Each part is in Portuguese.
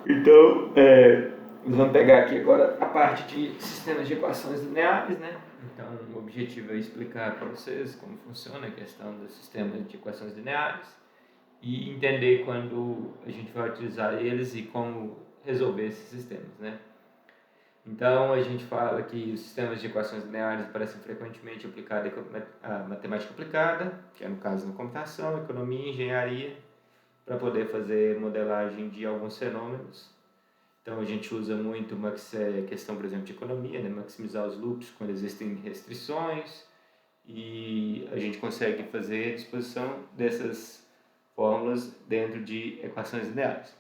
Então, vamos pegar aqui agora a parte de sistemas de equações lineares, né? Então, o objetivo é explicar para vocês como funciona a questão dos sistemas de equações lineares e entender quando a gente vai utilizar eles e como resolver esses sistemas, né? Então, a gente fala que os sistemas de equações lineares aparecem frequentemente aplicados à matemática aplicada, que é no caso na computação, economia, engenharia, para poder fazer modelagem de alguns fenômenos. Então, a gente usa muito uma questão, por exemplo, de economia, né? Maximizar os lucros quando existem restrições, e a gente consegue fazer a disposição dessas fórmulas dentro de equações lineares.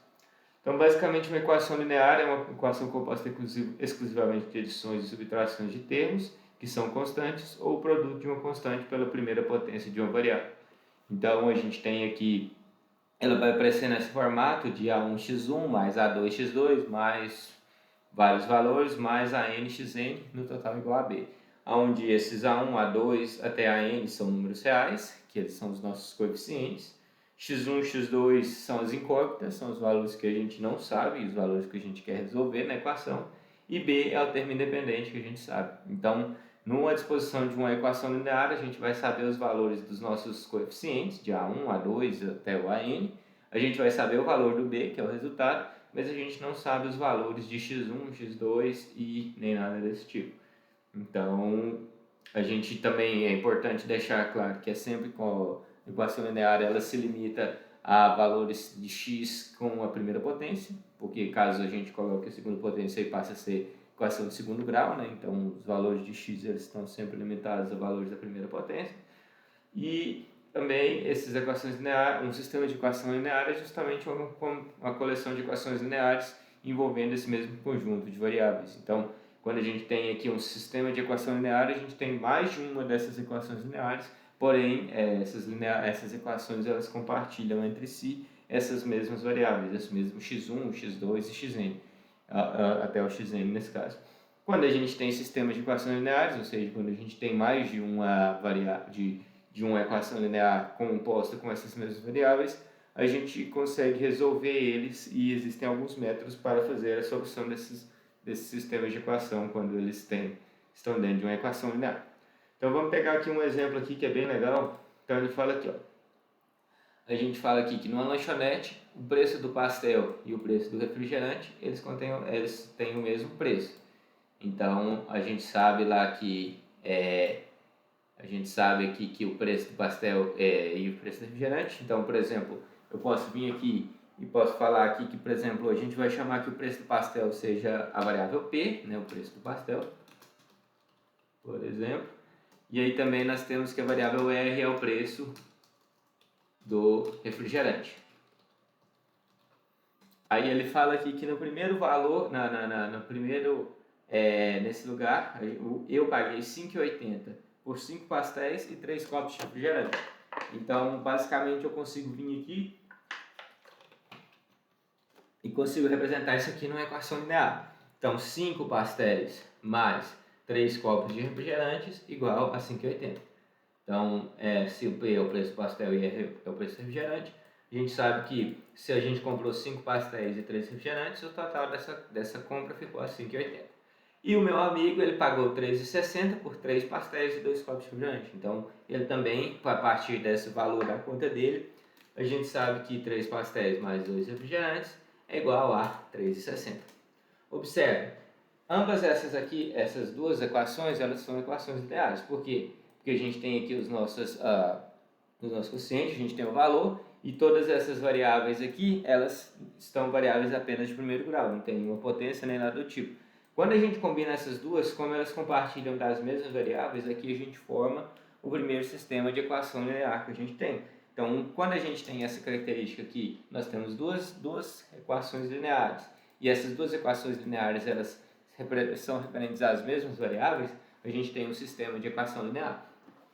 Então, basicamente, uma equação linear é uma equação composta exclusivamente de adições e subtrações de termos, que são constantes, ou o produto de uma constante pela primeira potência de uma variável. Então, a gente tem aqui, ela vai aparecer nesse formato de A1x1 mais A2x2 mais vários valores mais ANxN, no total igual a B. Onde esses A1, A2 até AN são números reais, que eles são os nossos coeficientes. X1 e X2 são as incógnitas, são os valores que a gente não sabe, os valores que a gente quer resolver na equação. E B é o termo independente que a gente sabe. Então, numa disposição de uma equação linear, a gente vai saber os valores dos nossos coeficientes, de A1, A2 até o AN. A gente vai saber o valor do B, que é o resultado, mas a gente não sabe os valores de x1, x2 e nem nada desse tipo. Então, a gente também é importante deixar claro que é sempre com a equação linear, ela se limita a valores de x com a primeira potência, porque caso a gente coloque a segunda potência, aí passa a ser equação de segundo grau, né? Então, os valores de x eles estão sempre limitados a valores da primeira potência. E também essas equações lineares, um sistema de equação linear é justamente uma coleção de equações lineares envolvendo esse mesmo conjunto de variáveis. Então, quando a gente tem aqui um sistema de equação linear, a gente tem mais de uma dessas equações lineares, porém essas equações elas compartilham entre si essas mesmas variáveis, esse mesmo x1, x2 e xn, até o xn nesse caso. Quando a gente tem sistemas de equações lineares, ou seja, quando a gente tem mais de uma variável, de uma equação linear composta com essas mesmas variáveis, a gente consegue resolver eles e existem alguns métodos para fazer a solução desses sistemas de equação quando eles estão dentro de uma equação linear. Então vamos pegar aqui um exemplo aqui que é bem legal. Então ele fala aqui, ó. A gente fala aqui que numa lanchonete, o preço do pastel e o preço do refrigerante, eles têm o mesmo preço. Então a gente sabe lá que a gente sabe aqui que o preço do pastel e o preço do refrigerante. Então, por exemplo, eu posso vir aqui e posso falar aqui que, por exemplo, a gente vai chamar que o preço do pastel seja a variável P, né, o preço do pastel, por exemplo. E aí também nós temos que a variável R é o preço do refrigerante. Aí ele fala aqui que no primeiro valor, no primeiro, nesse lugar, eu paguei R$ 5,80 por 5 pastéis e 3 copos de refrigerante. Então, basicamente, eu consigo vir aqui e consigo representar isso aqui numa equação linear. Então, 5 pastéis mais 3 copos de refrigerantes igual a 5,80. Então, se o P é o preço do pastel e R é o preço do refrigerante, a gente sabe que se a gente comprou 5 pastéis e 3 refrigerantes, o total dessa compra ficou a 5,80. E o meu amigo, ele pagou R$ 3,60 por 3 pastéis e 2 copos de refrigerante. Então, ele também, a partir desse valor da conta dele, a gente sabe que 3 pastéis mais 2 refrigerantes é igual a R$ 3,60. Observe, ambas essas duas equações, elas são equações lineares. Por quê? Porque a gente tem aqui os nossos quocientes, a gente tem o valor, e todas essas variáveis aqui, elas estão variáveis apenas de primeiro grau, não tem nenhuma potência nem nada do tipo. Quando a gente combina essas duas, como elas compartilham das mesmas variáveis, aqui a gente forma o primeiro sistema de equação linear que a gente tem. Então, quando a gente tem essa característica aqui, nós temos duas equações lineares, e essas duas equações lineares, elas são referentes às mesmas variáveis, a gente tem um sistema de equação linear.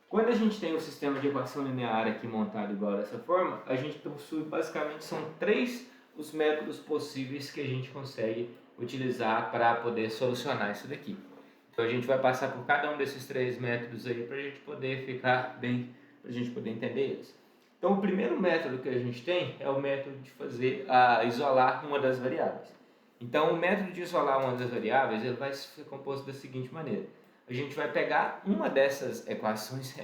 Quando a gente tem um sistema de equação linear aqui montado igual dessa forma, a gente possui basicamente, são 3 os métodos possíveis que a gente consegue utilizar para poder solucionar isso daqui. Então a gente vai passar por cada um desses 3 métodos aí para a gente poder ficar bem, para a gente poder entender eles. Então Então, o primeiro método que a gente tem é o método de isolar uma das variáveis. Então, o método de isolar uma das variáveis ele vai ser composto da seguinte maneira. A gente vai pegar uma dessas equações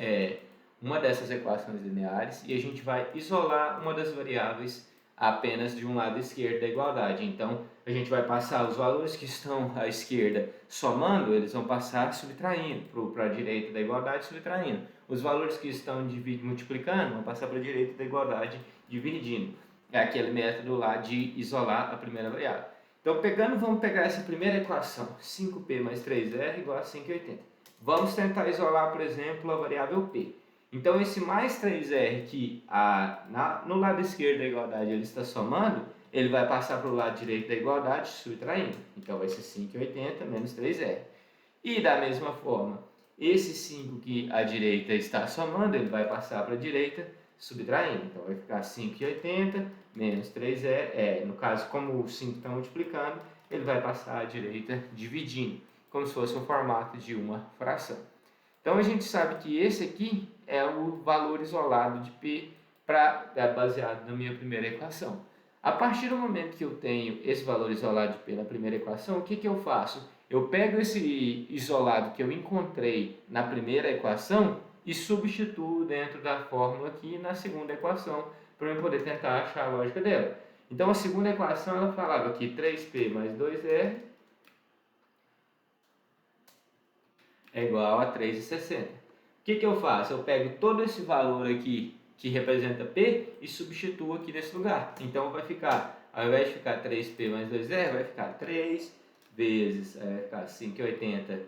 lineares e a gente vai isolar uma das variáveis apenas de um lado esquerdo da igualdade. Então, a gente vai passar os valores que estão à esquerda somando, eles vão passar subtraindo, para a direita da igualdade subtraindo. Os valores que estão multiplicando vão passar para a direita da igualdade dividindo. É aquele método lá de isolar a primeira variável. Então, vamos pegar essa primeira equação, 5p mais 3r igual a 580. Vamos tentar isolar, por exemplo, a variável p. Então, esse mais 3r que no lado esquerdo da igualdade ele está somando, ele vai passar para o lado direito da igualdade subtraindo. Então, vai ser 580 menos 3r. E da mesma forma, esse 5 que a direita está somando, ele vai passar para a direita subtraindo. Então, vai ficar 580 menos 3r. No caso, como o 5 está multiplicando, ele vai passar à direita dividindo, como se fosse um formato de uma fração. Então, a gente sabe que esse aqui é o valor isolado de P baseado na minha primeira equação. A partir do momento que eu tenho esse valor isolado de P na primeira equação, o que eu faço? Eu pego esse isolado que eu encontrei na primeira equação e substituo dentro da fórmula aqui na segunda equação para eu poder tentar achar a lógica dela. Então, a segunda equação ela falava que 3P mais 2R é igual a 3,60. O que eu faço? Eu pego todo esse valor aqui que representa P e substituo aqui nesse lugar. Então vai ficar, ao invés de ficar 3P mais 2R, vai ficar 3 vezes, vai ficar 5,80,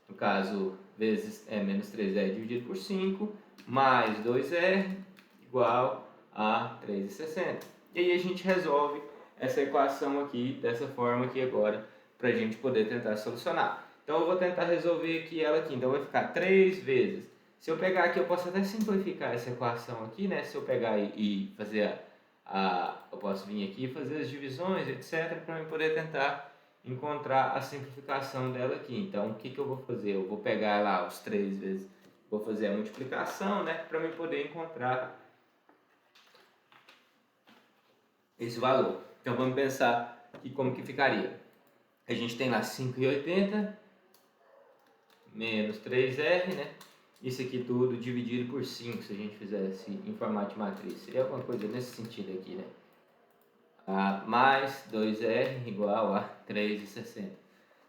no caso, vezes menos 3R dividido por 5, mais 2R igual a 3,60. E aí a gente resolve essa equação aqui, dessa forma aqui agora, para a gente poder tentar solucionar. Então eu vou tentar resolver aqui ela aqui. Então vai ficar 3 vezes. Se eu pegar aqui, eu posso até simplificar essa equação aqui, né? Se eu pegar e fazer eu posso vir aqui e fazer as divisões, etc, para eu poder tentar encontrar a simplificação dela aqui. Então o que eu vou fazer? Eu vou pegar lá os 3 vezes, vou fazer a multiplicação, né? Para eu poder encontrar esse valor. Então vamos pensar aqui como que ficaria. A gente tem lá 5,80 menos 3R, né? Isso aqui tudo dividido por 5, se a gente fizesse em formato de matriz. Seria alguma coisa nesse sentido aqui, né? Mais 2R igual a 3,60.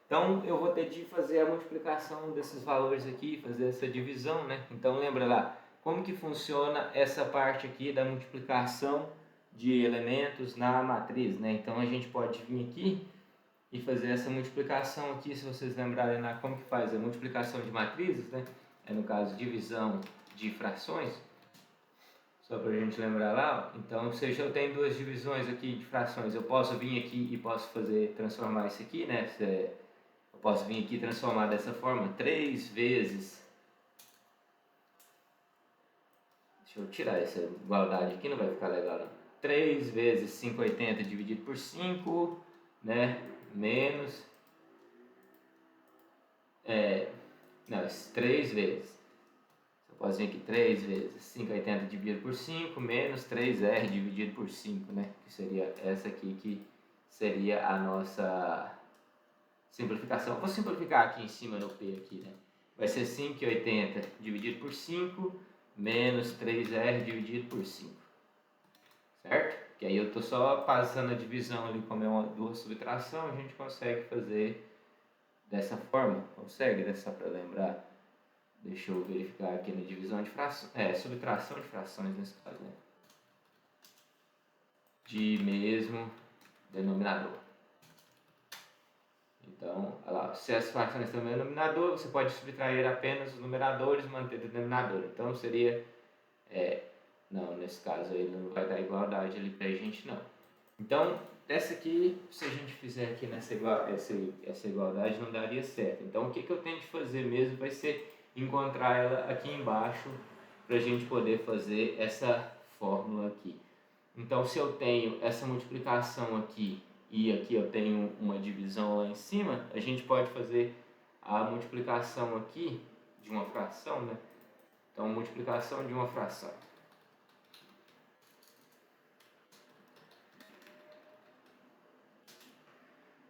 Então, eu vou ter de fazer a multiplicação desses valores aqui, fazer essa divisão, né? Então, lembra lá, como que funciona essa parte aqui da multiplicação de elementos na matriz, né? Então, a gente pode vir aqui e fazer essa multiplicação aqui, se vocês lembrarem lá como que faz a multiplicação de matrizes, né? No caso, divisão de frações, só para a gente lembrar lá. Então, se eu tenho duas divisões aqui de frações, eu posso vir aqui e posso transformar isso aqui, né? Eu posso vir aqui e transformar dessa forma, 3 vezes... Deixa eu tirar essa igualdade aqui, não vai ficar legal não. 3 vezes 5,80 dividido por 5, né? Menos... Não, 3 vezes. Eu posso vir aqui 3 vezes 5,80 dividido por 5, menos 3R dividido por 5, né? Que seria essa aqui, que seria a nossa simplificação. Vou simplificar aqui em cima no P aqui, né? Vai ser 5,80 dividido por 5, menos 3R dividido por 5. Certo? Que aí eu estou só passando a divisão ali, como é uma duas subtração, a gente consegue fazer dessa forma. Consegue, né? Só para lembrar. Deixa eu verificar aqui na divisão de frações. Subtração de frações nesse caso, né? De mesmo denominador. Então, olha lá, se as frações têm o mesmo denominador, você pode subtrair apenas os numeradores e manter o denominador. Então, seria... não, nesse caso aí não vai dar igualdade ali pra gente, não. Então, essa aqui, se a gente fizer aqui essa igualdade, não daria certo. Então, o que eu tenho de fazer mesmo vai ser encontrar ela aqui embaixo para a gente poder fazer essa fórmula aqui. Então, se eu tenho essa multiplicação aqui e aqui eu tenho uma divisão lá em cima, a gente pode fazer a multiplicação aqui de uma fração, né? Então, multiplicação de uma fração.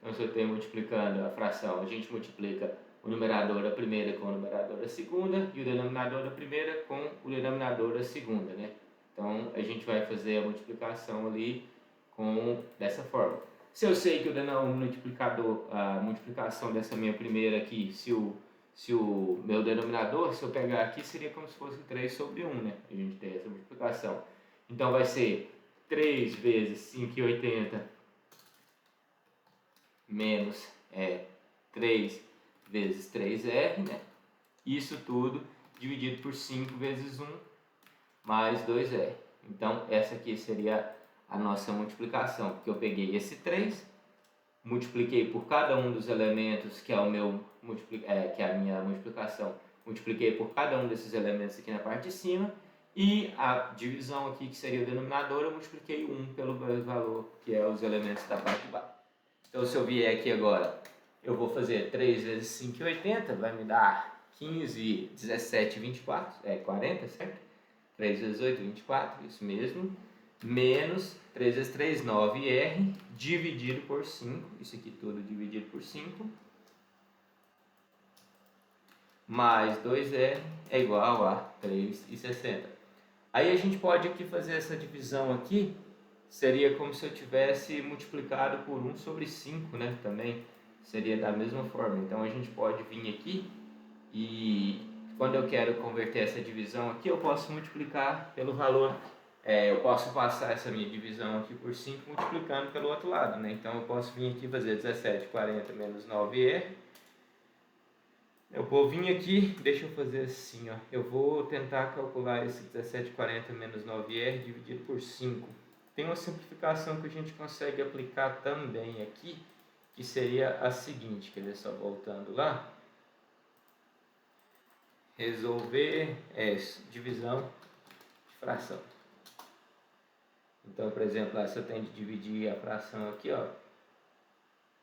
Então, se eu tenho multiplicando a fração, a gente multiplica o numerador da primeira com o numerador da segunda e o denominador da primeira com o denominador da segunda, né? Então, a gente vai fazer a multiplicação ali dessa forma. Se eu sei que a multiplicação dessa minha primeira aqui, se o meu denominador, se eu pegar aqui, seria como se fosse 3 sobre 1, né? A gente tem essa multiplicação. Então, vai ser 3 vezes 5,80 menos 3 vezes 3R, né? Isso tudo dividido por 5 vezes 1 mais 2R. Então, essa aqui seria a nossa multiplicação, porque eu peguei esse 3, multipliquei por cada um dos elementos, que é a minha multiplicação, multipliquei por cada um desses elementos aqui na parte de cima, e a divisão aqui, que seria o denominador, eu multipliquei 1 pelo valor, que é os elementos da parte de baixo. Então, se eu vier aqui agora, eu vou fazer 3 vezes 5,80, vai me dar 15, 17, 24, 40, certo? 3 vezes 8, 24, isso mesmo. Menos 3 vezes 3, 9R, dividido por 5, isso aqui tudo dividido por 5, mais 2R é igual a 3,60. Aí a gente pode aqui fazer essa divisão aqui, seria como se eu tivesse multiplicado por 1 sobre 5, né? Também seria da mesma forma. Então a gente pode vir aqui e quando eu quero converter essa divisão aqui, eu posso multiplicar pelo valor, eu posso passar essa minha divisão aqui por 5 multiplicando pelo outro lado, né? Então eu posso vir aqui fazer 17,40 menos 9R. Eu vou vir aqui, deixa eu fazer assim, ó. Eu vou tentar calcular esse 17,40 menos 9R dividido por 5. Tem uma simplificação que a gente consegue aplicar também aqui, que seria a seguinte, quer ver, só voltando lá. Resolver divisão de fração. Então, por exemplo, se eu tenho de dividir a fração aqui, ó.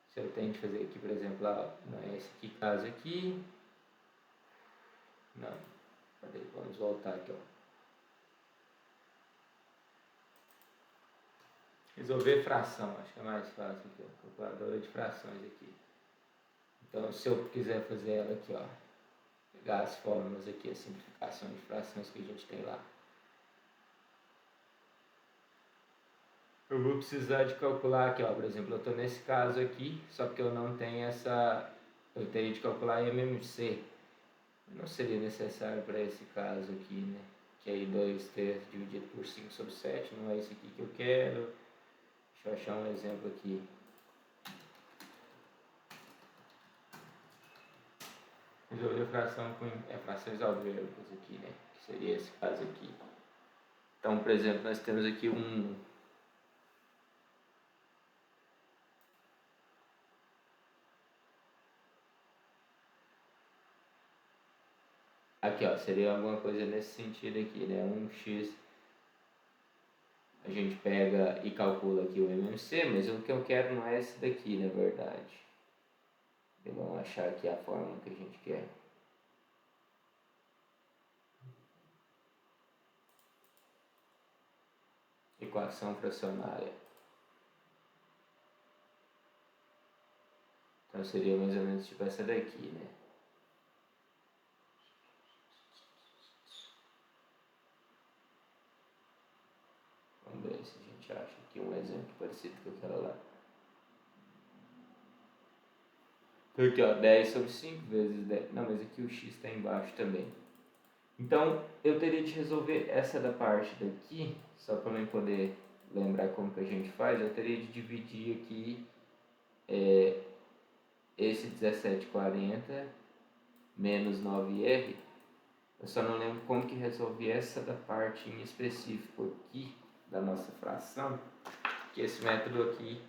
Se eu tenho de fazer aqui, por exemplo, não é esse aqui, caso aqui. Não, cadê? Vamos voltar aqui, ó. Resolver fração, acho que é mais fácil aqui, ó. Calculadora de frações aqui. Então, se eu quiser fazer ela aqui, ó. Pegar as fórmulas aqui, a simplificação de frações que a gente tem lá. Eu vou precisar de calcular aqui, ó, por exemplo, eu estou nesse caso aqui, só que eu não tenho eu teria de calcular MMC. Não seria necessário para esse caso aqui, né? Que aí 2/3 dividido por 5 sobre 7, não é esse aqui que eu quero. Deixa eu achar um exemplo aqui. Resolver fração com frações algébricas aqui, né? Que seria esse caso aqui. Então, por exemplo, nós temos aqui aqui, ó, seria alguma coisa nesse sentido aqui, né? 1x, a gente pega e calcula aqui o MMC, mas o que eu quero não é esse daqui, na verdade. Vamos achar aqui a fórmula que a gente quer. Equação fracionária. Então seria mais ou menos tipo essa daqui, né? Vamos ver se a gente acha aqui um exemplo parecido com aquela lá. Então aqui, ó, 10 sobre 5 vezes 10. Não, mas aqui o x está embaixo também. Então, eu teria de resolver essa da parte daqui, só para eu poder lembrar como que a gente faz, eu teria de dividir aqui esse 17,40 menos 9R. Eu só não lembro como que resolvi essa da parte em específico aqui da nossa fração, que esse método aqui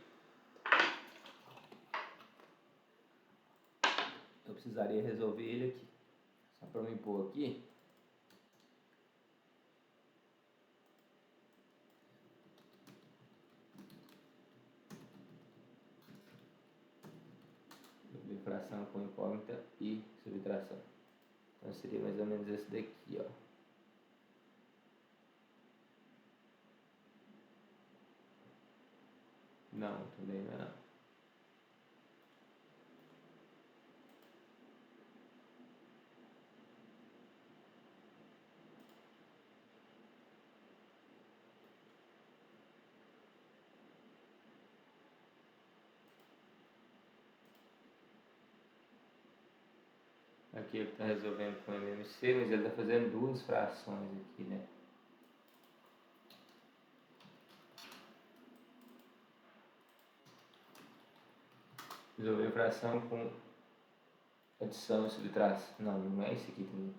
eu precisaria resolver ele aqui. Só para me pôr aqui. Fração com incógnita e subtração. Então seria mais ou menos esse daqui, ó. Não, também não é não. Aqui ele está resolvendo com MMC, mas ele está fazendo duas frações aqui, né? Resolver a fração com adição e subtração. Não, não é esse aqui também.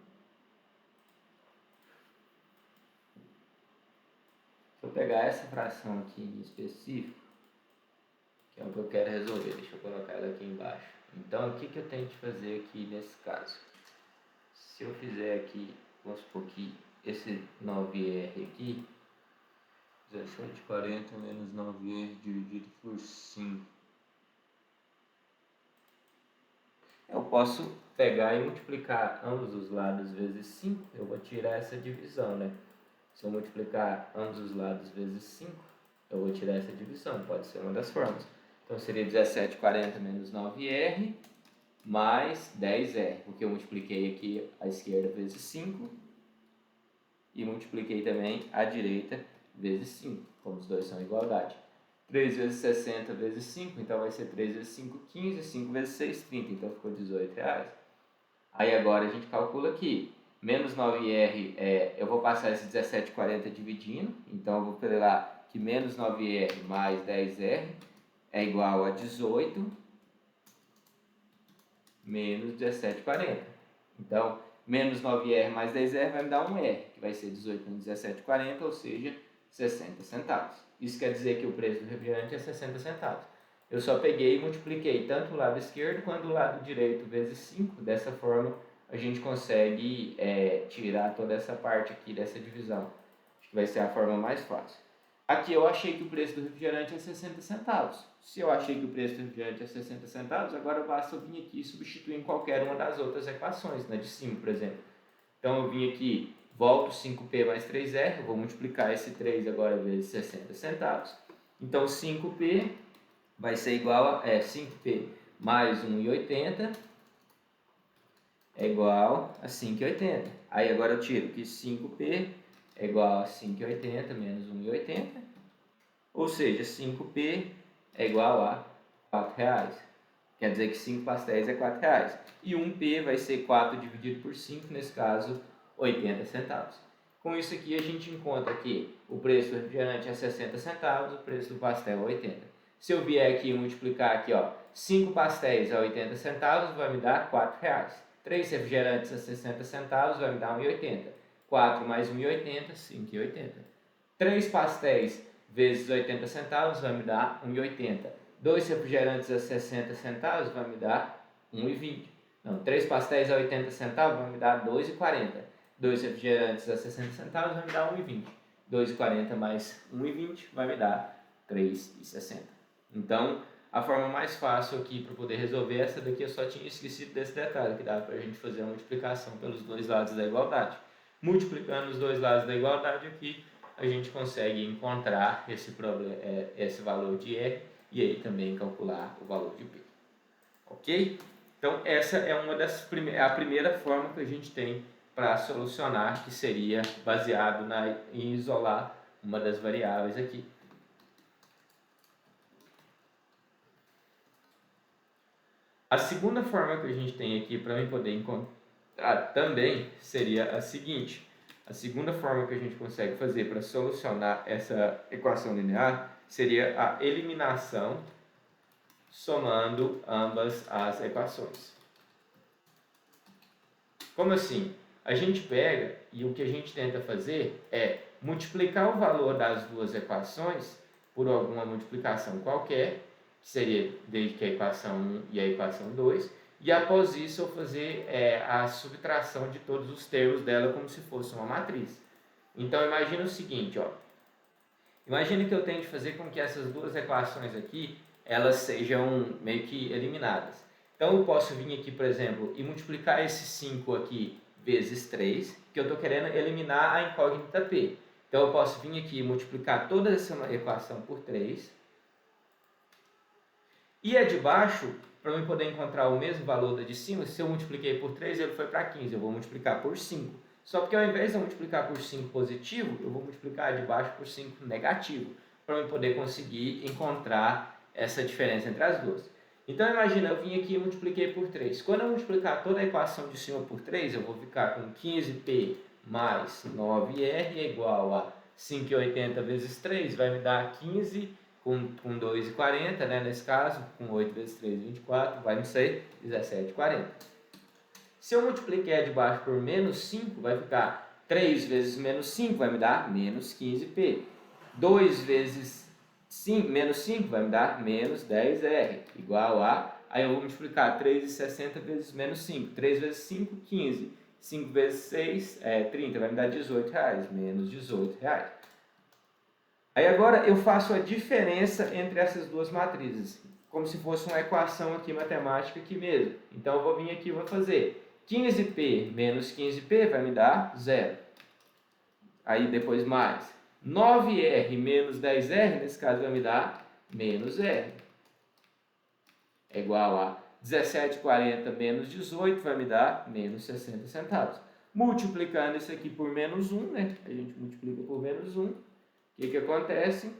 Se eu pegar essa fração aqui em específico, que é o que eu quero resolver, deixa eu colocar ela aqui embaixo. Então, o que eu tenho que fazer aqui nesse caso? Se eu fizer aqui, vamos supor que esse 9R aqui, 1740 menos 9R dividido por 5. Eu posso pegar e multiplicar ambos os lados vezes 5, eu vou tirar essa divisão, né? Se eu multiplicar ambos os lados vezes 5, eu vou tirar essa divisão, pode ser uma das formas. Então seria 1740 menos 9R mais 10R, porque eu multipliquei aqui a esquerda vezes 5 e multipliquei também a direita vezes 5, como os dois são igualdade. 3 vezes 60 vezes 5, então vai ser 3 vezes 5, 15, 5 vezes 6, 30, então ficou R$18. Aí agora a gente calcula aqui, menos 9R, eu vou passar esse 1740 dividindo, então eu vou pegar que menos 9R mais 10R é igual a 18 menos 1740. Então, menos 9R mais 10R vai me dar um R, que vai ser 18 menos 1740, ou seja, 60 centavos. Isso quer dizer que o preço do refrigerante é 60 centavos. Eu só peguei e multipliquei tanto o lado esquerdo quanto o lado direito vezes 5. Dessa forma, a gente consegue tirar toda essa parte aqui dessa divisão. Acho que vai ser a forma mais fácil. Aqui eu achei que o preço do refrigerante é 60 centavos. Se eu achei que o preço do refrigerante é 60 centavos, agora basta eu vir aqui e substituir em qualquer uma das outras equações, né, de 5, por exemplo. Então eu vim aqui, volto 5P mais 3R, eu vou multiplicar esse 3 agora vezes 60 centavos. Então 5P vai ser igual a 5P mais 1,80 é igual a 5,80. Aí agora eu tiro que 5P é igual a 5,80 menos 1,80, ou seja, 5P é igual a R$4. Quer dizer que 5 pastéis é R$4. E 1P vai ser 4 dividido por 5, nesse caso, 80 centavos. Com isso aqui a gente encontra que o preço do refrigerante é 60 centavos, o preço do pastel é 80. Se eu vier aqui e multiplicar aqui, 5 pastéis a 80 centavos vai me dar R$4. 3 refrigerantes a 60 centavos vai me dar 1,80. 4 mais 1,80, 5,80. 3 pastéis vezes 80 centavos vai me dar 1,80. 2 refrigerantes a 60 centavos vai me dar 1,20. Não, 3 pastéis a 80 centavos vai me dar 2,40. 2 refrigerantes a 60 centavos vai me dar 1,20. 2,40 mais 1,20 vai me dar 3,60. Então, a forma mais fácil aqui para poder resolver essa daqui, eu só tinha esquecido desse detalhe, que dá para a gente fazer a multiplicação pelos dois lados da igualdade. Multiplicando os dois lados da igualdade aqui, a gente consegue encontrar esse valor de R e aí também calcular o valor de P. Ok? Então, essa é a primeira forma que a gente tem para solucionar, que seria baseado em isolar uma das variáveis aqui. A segunda forma que a gente tem aqui para eu poder encontrar também seria a seguinte. A segunda forma que a gente consegue fazer para solucionar essa equação linear seria a eliminação somando ambas as equações. Como assim? A gente pega e o que a gente tenta fazer é multiplicar o valor das duas equações por alguma multiplicação qualquer, que seria desde que a equação 1 e a equação 2, e após isso eu fazer a subtração de todos os termos dela como se fosse uma matriz. Então imagina o seguinte, imagina que eu tenho de fazer com que essas duas equações aqui, elas sejam meio que eliminadas. Então eu posso vir aqui, por exemplo, e multiplicar esse 5 aqui vezes 3, que eu estou querendo eliminar a incógnita P. Então eu posso vir aqui e multiplicar toda essa equação por 3. E a de baixo, para eu poder encontrar o mesmo valor da de cima, se eu multipliquei por 3, ele foi para 15. Eu vou multiplicar por 5. Só porque ao invés de eu multiplicar por 5 positivo, eu vou multiplicar a de baixo por 5 negativo, para eu poder conseguir encontrar essa diferença entre as duas. Então imagina, eu vim aqui e multipliquei por 3. Quando eu multiplicar toda a equação de cima por 3, eu vou ficar com 15p mais 9r é igual a 5,80 vezes 3, vai me dar 15 com 2,40, né, nesse caso, com 8 vezes 3, 24, vai me ser 17,40. Se eu multiplicar de baixo por menos 5, vai ficar 3 vezes menos 5, vai me dar menos 15p. 2 vezes 5, menos 5 vai me dar menos 10r, igual a... Aí eu vou multiplicar 3,60 vezes menos 5. 3 vezes 5, 15. 5 vezes 6, 30, vai me dar R$18, menos R$18. Aí agora eu faço a diferença entre essas duas matrizes, como se fosse uma equação aqui matemática aqui mesmo. Então eu vou vir aqui e vou fazer 15p menos 15p vai me dar 0. Aí depois mais 9r menos 10r, nesse caso vai me dar menos r. É igual a 17,40 menos 18 vai me dar menos 60 centavos. Multiplicando isso aqui por menos 1, né? A gente multiplica por menos 1. O que acontece?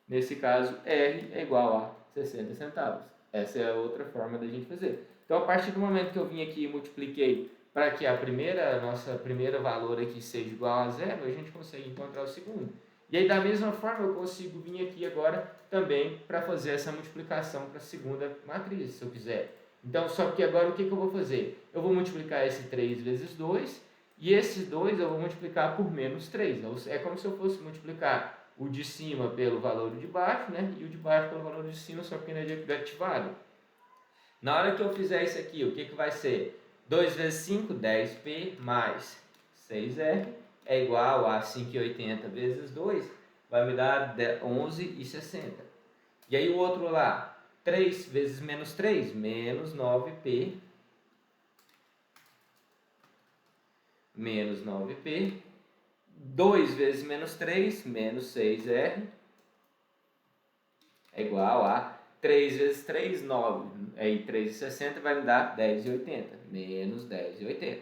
Nesse caso, R é igual a 60 centavos. Essa é a outra forma da gente fazer. Então, a partir do momento que eu vim aqui e multipliquei para que nossa primeira valor aqui seja igual a 0, a gente consegue encontrar o segundo. E aí, da mesma forma, eu consigo vir aqui agora também para fazer essa multiplicação para a segunda matriz, se eu quiser. Então, só que agora o que eu vou fazer? Eu vou multiplicar esse 3 vezes 2, e esses 2 eu vou multiplicar por menos 3. É como se eu fosse multiplicar o de cima pelo valor de baixo, né? E o de baixo pelo valor de cima, só que negativado. Na hora que eu fizer isso aqui, o que vai ser? 2 vezes 5, 10p mais 6r é igual a 5,80 vezes 2, vai me dar 11,60. E aí o outro lá, 3 vezes menos 3, menos 9p, menos 9p, 2 vezes menos 3, menos 6r, é igual a 3 vezes 3, 9, aí 3,60 vai me dar 10,80, menos 10,80.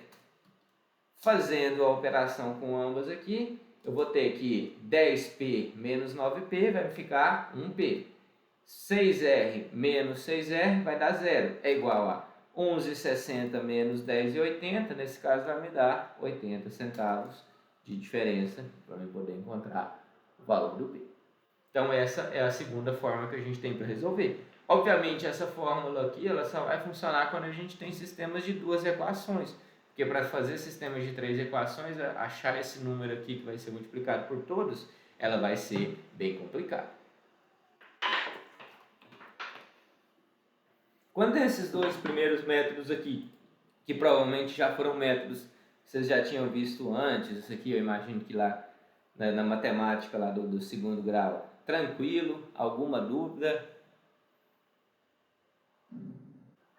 Fazendo a operação com ambas aqui, eu vou ter que 10p menos 9p vai ficar 1p. 6r menos 6r vai dar 0, é igual a 11,60 menos 10,80, nesse caso vai me dar 80 centavos de diferença para eu poder encontrar o valor do p. Então essa é a segunda forma que a gente tem para resolver. Obviamente essa fórmula aqui ela só vai funcionar quando a gente tem sistemas de duas equações, porque para fazer sistemas de 3 equações, achar esse número aqui que vai ser multiplicado por todos, ela vai ser bem complicada. Quando esses dois primeiros métodos aqui, que provavelmente já foram métodos que vocês já tinham visto antes, isso aqui eu imagino que lá na matemática lá do segundo grau, tranquilo, alguma dúvida?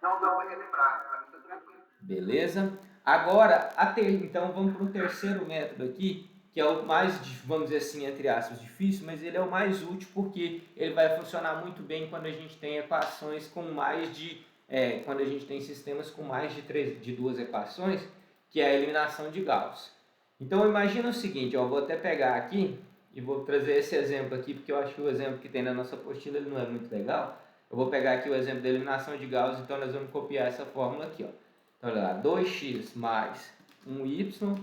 Não dá para relembrar, para mim está tranquilo. Beleza? Agora, então vamos para o terceiro método aqui, que é o mais, vamos dizer assim, entre aspas, difícil, mas ele é o mais útil porque ele vai funcionar muito bem quando a gente tem equações com mais de, quando a gente tem sistemas com mais de duas equações, que é a eliminação de Gauss. Então imagina o seguinte, eu vou até pegar aqui e vou trazer esse exemplo aqui, porque eu acho que o exemplo que tem na nossa apostila ele não é muito legal. Eu vou pegar aqui o exemplo da eliminação de Gauss, então nós vamos copiar essa fórmula aqui, ó. Então, olha lá, 2x mais 1y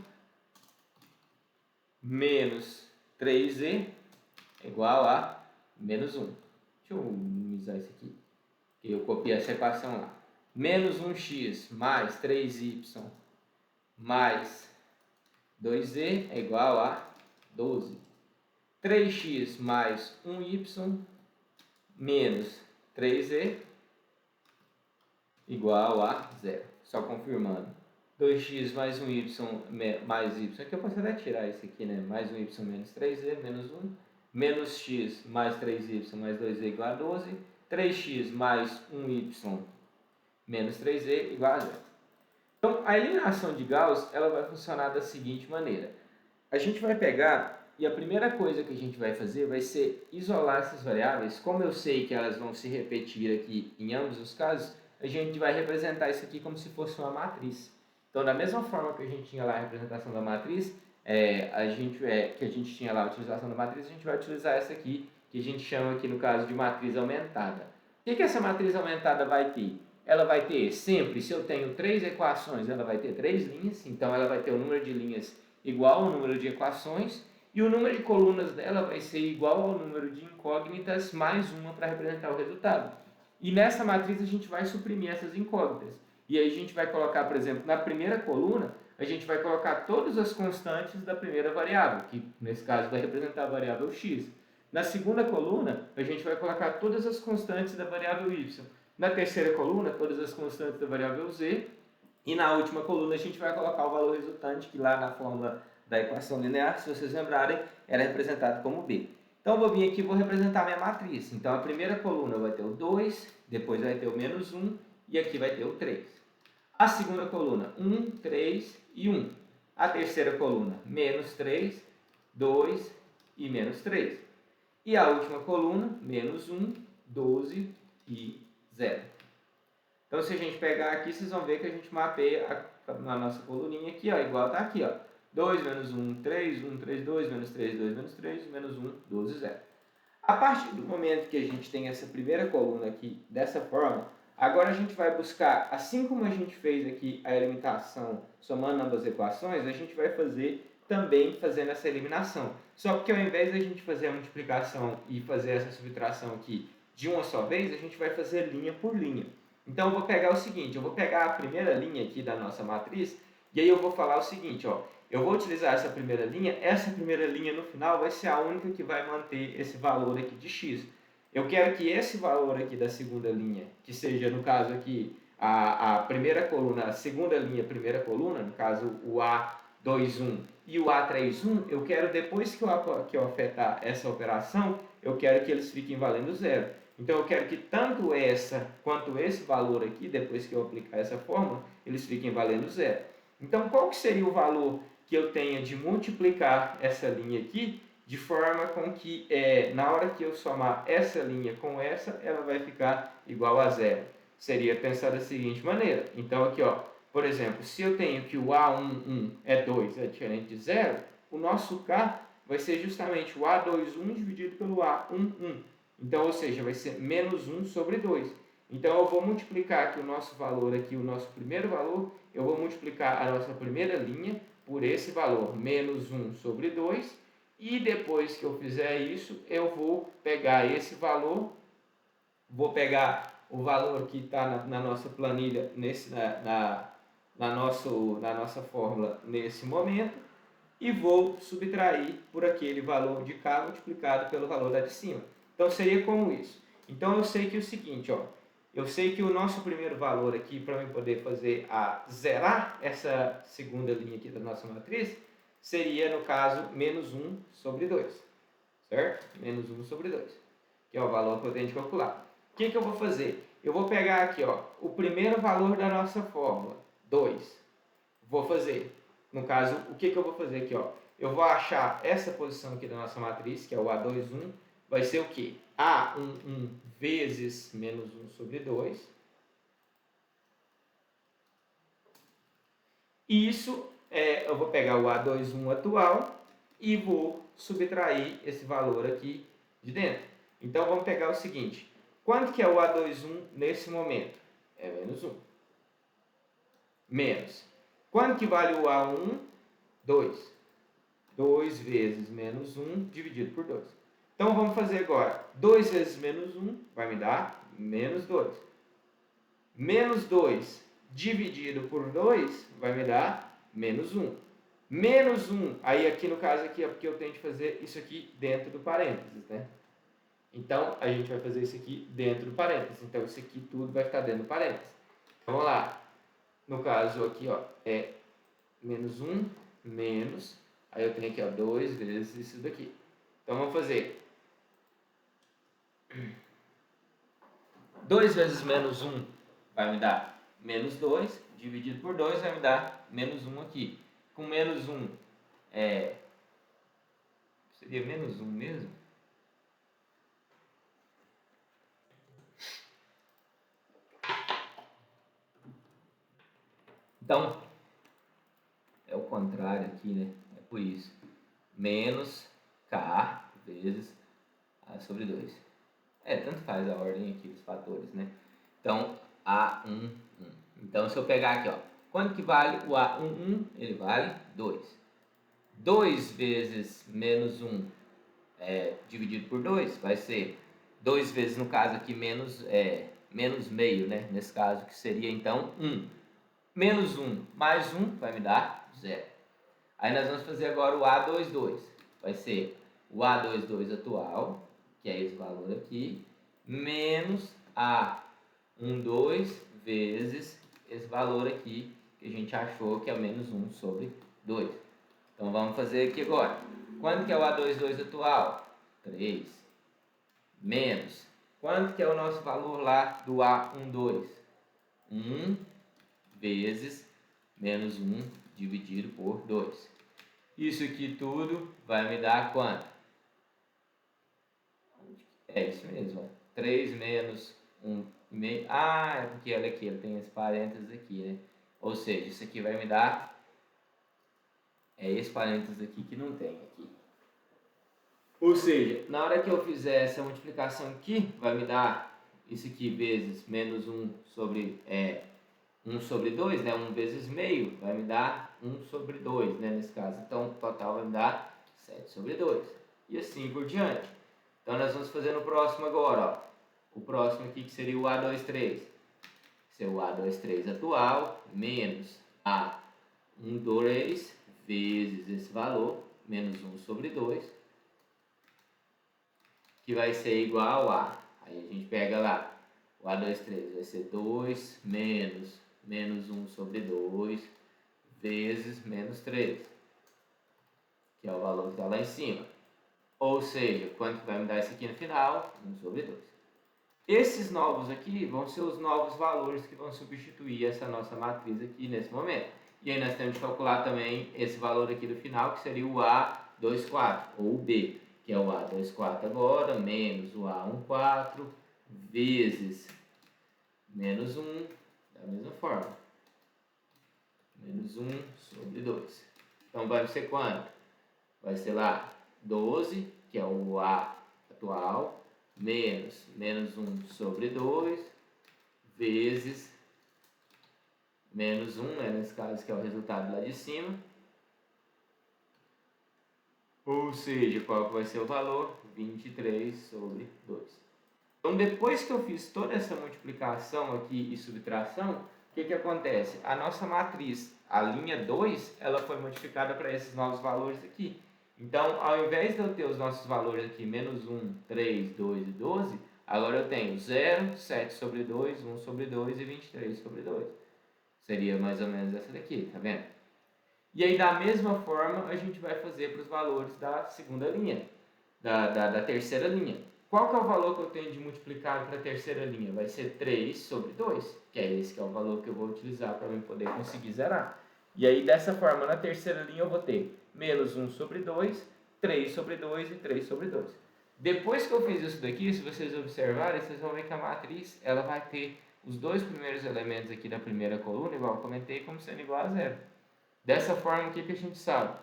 menos 3z é igual a menos 1. Deixa eu minimizar isso aqui, que eu copiei essa equação lá. Menos 1x mais 3y mais 2z é igual a 12. 3x mais 1y menos 3z igual a 0. Só confirmando. 2x mais 1y mais y. Aqui eu posso até tirar isso aqui, né? Mais 1y menos 3z, menos 1. Menos x mais 3y mais 2z igual a 12. 3x mais 1y menos 3z igual a 0. Então, a eliminação de Gauss ela vai funcionar da seguinte maneira. A gente vai pegar e a primeira coisa que a gente vai fazer vai ser isolar essas variáveis. Como eu sei que elas vão se repetir aqui em ambos os casos, a gente vai representar isso aqui como se fosse uma matriz. Então, da mesma forma que a gente tinha lá a representação da matriz, que a gente tinha lá a utilização da matriz, a gente vai utilizar essa aqui, que a gente chama aqui no caso de matriz aumentada. O que essa matriz aumentada vai ter? Ela vai ter sempre, se eu tenho 3 equações, ela vai ter 3 linhas, então ela vai ter o número de linhas igual ao número de equações, e o número de colunas dela vai ser igual ao número de incógnitas mais uma para representar o resultado. E nessa matriz a gente vai suprimir essas incógnitas. E aí a gente vai colocar, por exemplo, na primeira coluna, a gente vai colocar todas as constantes da primeira variável, que nesse caso vai representar a variável x. Na segunda coluna, a gente vai colocar todas as constantes da variável y. Na terceira coluna, todas as constantes da variável z. E na última coluna, a gente vai colocar o valor resultante, que lá na fórmula da equação linear, se vocês lembrarem, era representado como b. Então, eu vou vir aqui e vou representar a minha matriz. Então, a primeira coluna vai ter o 2, depois vai ter o menos 1 e aqui vai ter o 3. A segunda coluna, 1, 3 e 1. A terceira coluna, menos 3, 2 e menos 3. E a última coluna, menos 1, 12 e 0. Então, se a gente pegar aqui, vocês vão ver que a gente mapeia na nossa coluninha aqui, ó, igual está aqui, ó. 2 menos 1, 3, 1, 3, 2, menos 3, 2, menos 3, menos 1, 12, 0. A partir do momento que a gente tem essa primeira coluna aqui, dessa forma, agora a gente vai buscar, assim como a gente fez aqui a eliminação somando ambas equações, a gente vai fazer também fazendo essa eliminação. Só que ao invés de a gente fazer a multiplicação e fazer essa subtração aqui de uma só vez, a gente vai fazer linha por linha. Então eu vou pegar o seguinte, eu vou pegar a primeira linha aqui da nossa matriz, e aí eu vou falar o seguinte, ó, eu vou utilizar essa primeira linha no final vai ser a única que vai manter esse valor aqui de x. Eu quero que esse valor aqui da segunda linha, que seja no caso aqui a primeira coluna, a segunda linha, primeira coluna, no caso o A21 e o A31, eu quero depois que eu afetar essa operação, eu quero que eles fiquem valendo zero. Então eu quero que tanto essa quanto esse valor aqui, depois que eu aplicar essa fórmula, eles fiquem valendo zero. Então qual que seria o valor que eu tenha de multiplicar essa linha aqui, de forma com que na hora que eu somar essa linha com essa, ela vai ficar igual a zero. Seria pensar da seguinte maneira. Então aqui, ó, por exemplo, se eu tenho que o A11 é 2, é diferente de zero, o nosso K vai ser justamente o A21 dividido pelo A11. Então, ou seja, vai ser menos 1 sobre 2. Então, eu vou multiplicar aqui o nosso valor, aqui, o nosso primeiro valor, eu vou multiplicar a nossa primeira linha por esse valor, menos 1 sobre 2, e depois que eu fizer isso, eu vou pegar esse valor, vou pegar o valor que está na nossa planilha, na nossa fórmula nesse momento, e vou subtrair por aquele valor de cá multiplicado pelo valor da de cima. Então, seria como isso. Então, eu sei que é o seguinte, ó, eu sei que o nosso primeiro valor aqui, para eu poder fazer zerar essa segunda linha aqui da nossa matriz, seria, no caso, menos 1 sobre 2. Certo? Menos 1 sobre 2, que é o valor que eu tenho de calcular. O que eu vou fazer? Eu vou pegar aqui, ó, o primeiro valor da nossa fórmula, 2. Vou fazer, no caso, o que eu vou fazer aqui, ó? Eu vou achar essa posição aqui da nossa matriz, que é o A21, vai ser o quê? A11 vezes menos 1 sobre 2. E isso, eu vou pegar o A21 atual e vou subtrair esse valor aqui de dentro. Então, vamos pegar o seguinte. Quanto que é o A21 nesse momento? É menos 1. Menos. Quanto que vale o A1? 2. 2 vezes menos 1 dividido por 2. Então, vamos fazer agora. 2 vezes menos 1 vai me dar menos 2. Menos 2 dividido por 2 vai me dar menos 1. Menos 1, aí aqui no caso aqui é porque eu tenho que fazer isso aqui dentro do parênteses, né? Então, a gente vai fazer isso aqui dentro do parênteses. Então, isso aqui tudo vai ficar dentro do parênteses. Então, vamos lá. No caso aqui, ó, é menos 1, menos, aí eu tenho aqui, ó, 2 vezes isso daqui. Então, vamos fazer 2 vezes menos 1 vai me dar menos 2, dividido por 2 vai me dar menos 1 aqui. Com menos 1, seria menos 1 mesmo? Então, é o contrário aqui, né? É por isso. Menos K vezes A sobre 2. Tanto faz a ordem aqui dos fatores, né? Então, A1, 1. Então, se eu pegar aqui, ó, quanto que vale o A1, 1? Ele vale 2. 2 vezes menos 1 dividido por 2 vai ser 2 vezes, no caso aqui, menos meio, né? Nesse caso, que seria, então, 1. Menos 1 mais 1 vai me dar 0. Aí nós vamos fazer agora o A22. Vai ser o A22 atual, que é esse valor aqui, menos A12 vezes esse valor aqui, que a gente achou que é menos 1 sobre 2. Então vamos fazer aqui agora. Quanto que é o A22 atual? 3. Menos. Quanto que é o nosso valor lá do A12? 1 vezes menos 1 dividido por 2. Isso aqui tudo vai me dar quanto? É isso mesmo, ó. 3 menos 1,5. É porque olha aqui, ele tem esse parênteses aqui, né? Ou seja, isso aqui vai me dar... esse parênteses aqui que não tem aqui. Ou seja, na hora que eu fizer essa multiplicação aqui, vai me dar isso aqui vezes menos 1 sobre 2, né? 1 vezes meio, vai me dar 1 sobre 2, né? Nesse caso. Então, o total vai me dar 7 sobre 2. E assim por diante. Então, nós vamos fazer no próximo agora, ó. O próximo aqui que seria o A23. Esse é o A23 atual, menos A12 vezes esse valor, menos 1 sobre 2, que vai ser igual a... Aí a gente pega lá, o A23 vai ser 2 menos 1 sobre 2 vezes menos 3, que é o valor que está lá em cima. Ou seja, quanto vai me dar isso aqui no final? 1 sobre 2. Esses novos aqui vão ser os novos valores que vão substituir essa nossa matriz aqui nesse momento. E aí nós temos que calcular também esse valor aqui do final, que seria o A24, ou o B, que é o A24 agora, menos o A14, vezes menos 1, da mesma forma. Menos 1 sobre 2. Então vai ser quanto? Vai ser lá 12, que é o A atual, menos 1 sobre 2, vezes menos 1, né, nesse caso que é o resultado lá de cima. Ou seja, qual que vai ser o valor? 23 sobre 2. Então, depois que eu fiz toda essa multiplicação aqui e subtração, o que acontece? A nossa matriz, a linha 2, ela foi modificada para esses novos valores aqui. Então, ao invés de eu ter os nossos valores aqui, menos 1, 3, 2 e 12, agora eu tenho 0, 7 sobre 2, 1 sobre 2 e 23 sobre 2. Seria mais ou menos essa daqui, tá vendo? E aí, da mesma forma, a gente vai fazer para os valores da segunda linha, da terceira linha. Qual que é o valor que eu tenho de multiplicar para a terceira linha? Vai ser 3 sobre 2, que é esse que é o valor que eu vou utilizar para eu poder conseguir zerar. E aí, dessa forma, na terceira linha eu vou ter menos 1 sobre 2, 3 sobre 2 e 3 sobre 2. Depois que eu fiz isso daqui, se vocês observarem, vocês vão ver que a matriz ela vai ter os dois primeiros elementos aqui da primeira coluna, igual eu comentei, como sendo igual a zero. Dessa forma, o que a gente sabe?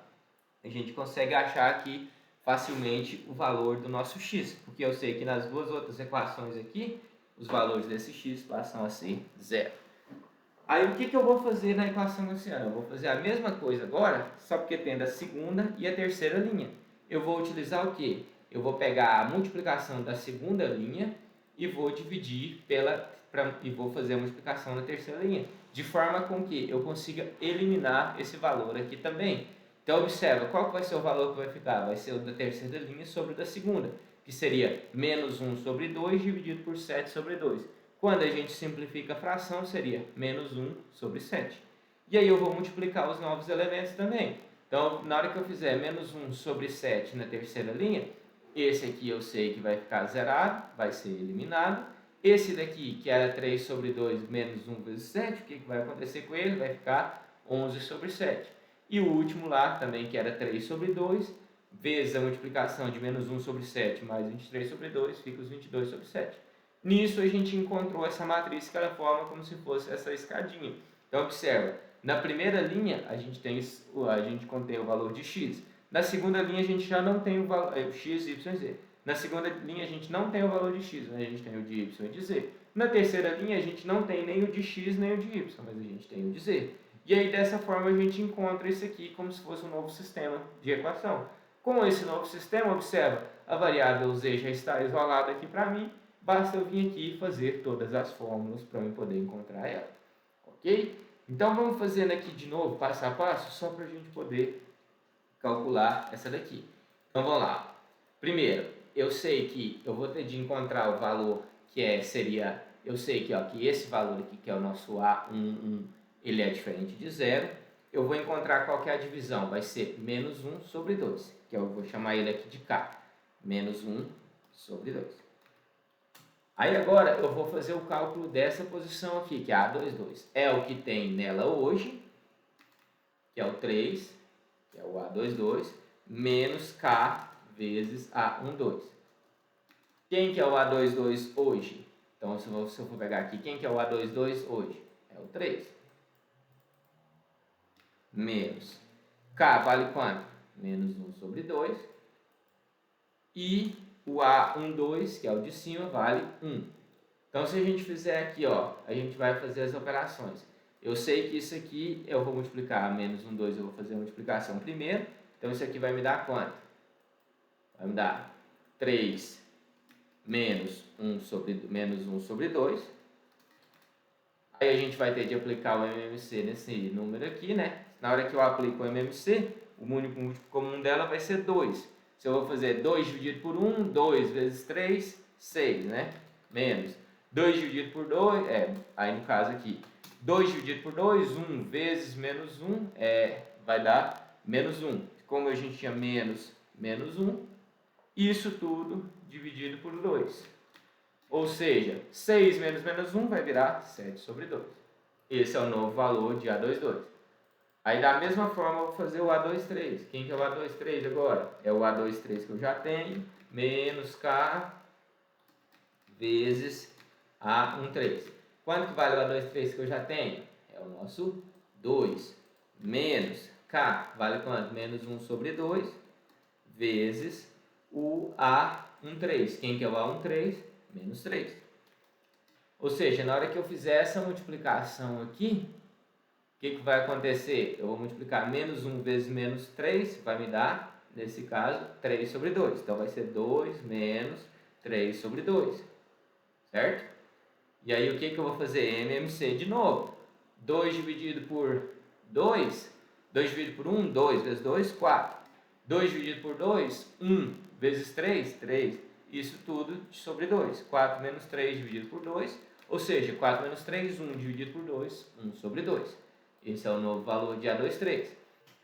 A gente consegue achar aqui facilmente o valor do nosso x, porque eu sei que nas duas outras equações aqui, os valores desse x passam a ser zero. Aí o que eu vou fazer na equação gaussiana? Eu vou fazer a mesma coisa agora, só porque tendo a segunda e a terceira linha. Eu vou utilizar o quê? Eu vou pegar a multiplicação da segunda linha e vou dividir e vou fazer a multiplicação na terceira linha, de forma com que eu consiga eliminar esse valor aqui também. Então observa, qual vai ser o valor que vai ficar? Vai ser o da terceira linha sobre o da segunda, que seria menos 1 sobre 2 dividido por 7 sobre 2. Quando a gente simplifica a fração, seria menos 1 sobre 7. E aí eu vou multiplicar os novos elementos também. Então, na hora que eu fizer menos 1 sobre 7 na terceira linha, esse aqui eu sei que vai ficar zerado, vai ser eliminado. Esse daqui, que era 3 sobre 2 menos 1 vezes 7, o que vai acontecer com ele? Vai ficar 11 sobre 7. E o último lá, também, que era 3 sobre 2, vezes a multiplicação de menos 1 sobre 7 mais 23 sobre 2, fica os 22 sobre 7. Nisso a gente encontrou essa matriz que ela forma como se fosse essa escadinha. Então observa, na primeira linha a gente contém o valor de x. Na segunda linha a gente já não tem o valor x, y, z. Na segunda linha a gente não tem o valor de x, mas a gente tem o de y e de z. Na terceira linha a gente não tem nem o de x nem o de y, mas a gente tem o de z. E aí dessa forma a gente encontra isso aqui como se fosse um novo sistema de equação. Com esse novo sistema, observa, a variável z já está isolada aqui para mim, basta eu vir aqui e fazer todas as fórmulas para eu poder encontrar ela. Ok? Então vamos fazendo aqui de novo, passo a passo, só para a gente poder calcular essa daqui. Então vamos lá. Primeiro, eu sei que eu vou ter de encontrar o valor que seria, eu sei que, que esse valor aqui, que é o nosso A11, ele é diferente de zero. Eu vou encontrar qual que é a divisão, vai ser menos 1 sobre 2, que eu vou chamar ele aqui de K. Menos 1 sobre 2. Aí agora eu vou fazer o cálculo dessa posição aqui, que é A22. É o que tem nela hoje, que é o 3, que é o A22, menos K vezes A12. Quem que é o A22 hoje? Então, se eu for pegar aqui, quem que é o A22 hoje? É o 3. Menos K vale quanto? Menos 1 sobre 2. E o A12, que é o de cima, vale 1. Então, se a gente fizer aqui, a gente vai fazer as operações. Eu sei que isso aqui eu vou multiplicar menos 1, 2, eu vou fazer a multiplicação primeiro. Então, isso aqui vai me dar quanto? Vai me dar 3 menos 1 sobre 2. Aí a gente vai ter de aplicar o MMC nesse número aqui, né? Na hora que eu aplico o MMC, o único múltiplo comum dela vai ser 2. Se eu vou fazer 2 dividido por 1, 2 vezes 3, 6, né? Menos 2 dividido por 2, aí no caso aqui, 2 dividido por 2, 1 vezes menos 1, vai dar menos 1. Como a gente tinha menos 1, isso tudo dividido por 2. Ou seja, 6 menos menos 1 vai virar 7 sobre 2. Esse é o novo valor de A22. Aí da mesma forma eu vou fazer o A23. Quem que é o A23 agora? É o A23 que eu já tenho, menos K vezes A13. Quanto que vale o A23 que eu já tenho? É o nosso 2. Menos K vale quanto? Menos 1 sobre 2 vezes o A13. Quem que é o A13? Menos 3. Ou seja, na hora que eu fizer essa multiplicação aqui, o que vai acontecer? Eu vou multiplicar menos 1 vezes menos 3, vai me dar, nesse caso, 3 sobre 2. Então, vai ser 2 menos 3 sobre 2. Certo? E aí, o que eu vou fazer? MMC de novo. 2 dividido por 2. 2 dividido por 1, 2 vezes 2, 4. 2 dividido por 2, 1 vezes 3, 3. Isso tudo sobre 2. 4 menos 3 dividido por 2. Ou seja, 4 menos 3, 1 dividido por 2, 1 sobre 2. Esse é o novo valor de A23.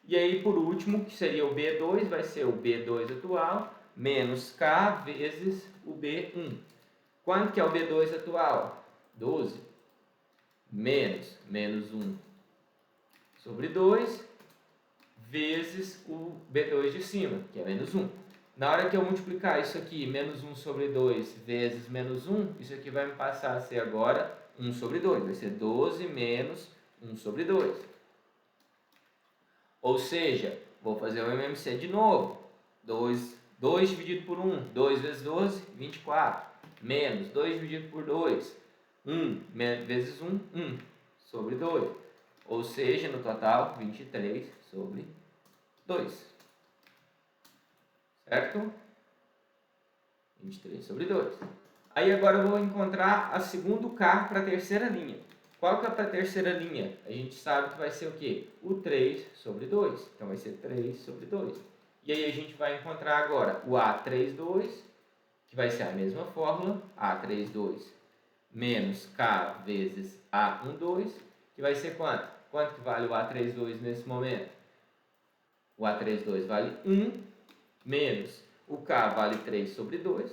E aí, por último, que seria o B2, vai ser o B2 atual, menos K vezes o B1. Quanto que é o B2 atual? 12. Menos 1 sobre 2, vezes o B2 de cima, que é menos 1. Na hora que eu multiplicar isso aqui, menos 1 sobre 2 vezes menos 1, isso aqui vai me passar a ser agora 1 sobre 2. Vai ser 12 menos 1 sobre 2. Ou seja, vou fazer o MMC de novo. 2 dividido por 1, 2 vezes 12, 24. Menos 2 dividido por 2, 1 vezes 1, 1 sobre 2. Ou seja, no total, 23 sobre 2. Certo? 23 sobre 2. Aí agora eu vou encontrar a segundo K para a terceira linha. Qual que é para a terceira linha? A gente sabe que vai ser o quê? O 3 sobre 2. Então vai ser 3 sobre 2. E aí a gente vai encontrar agora o A32, que vai ser a mesma fórmula, A32 menos K vezes A12, que vai ser quanto? Quanto que vale o A32 nesse momento? O A32 vale 1, menos o K vale 3 sobre 2,